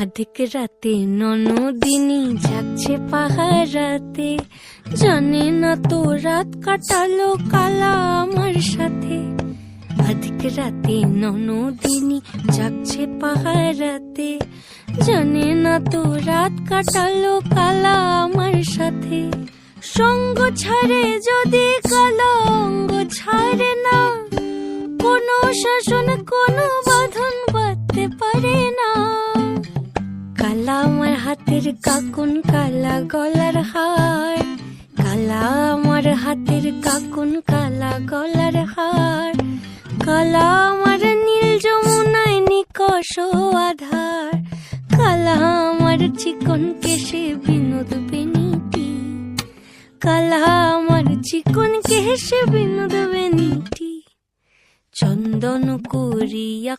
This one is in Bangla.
আধিক রাতে ননদিনী যাচ্ছে পাহারাতে, জানে না তো রাত কাটালো কালা আমার সাথে। আধিক রাতে ননদিনী যাচ্ছে পাহারাতে, জানে না তো রাত কাটালো কালা আমার সাথে। সঙ্গ ছাড়ে যদি কালা অঙ্গ ছাড়ে না, কোনো শাসন কোনো বাঁধন বাঁধতে পারে না। কালা আমার হাতের কাকুন কালা গলার হার, কালা আমার হাতের কাকুন কালা গলার হার। কালা আমার নীল যমুনায় নিকষ আধার, কালা আমার চিকন কেশে বিনোদ বেনিটি, কালা আমার চিকন কেশে বিনোদ বেনিটি। চন্দন করিয়া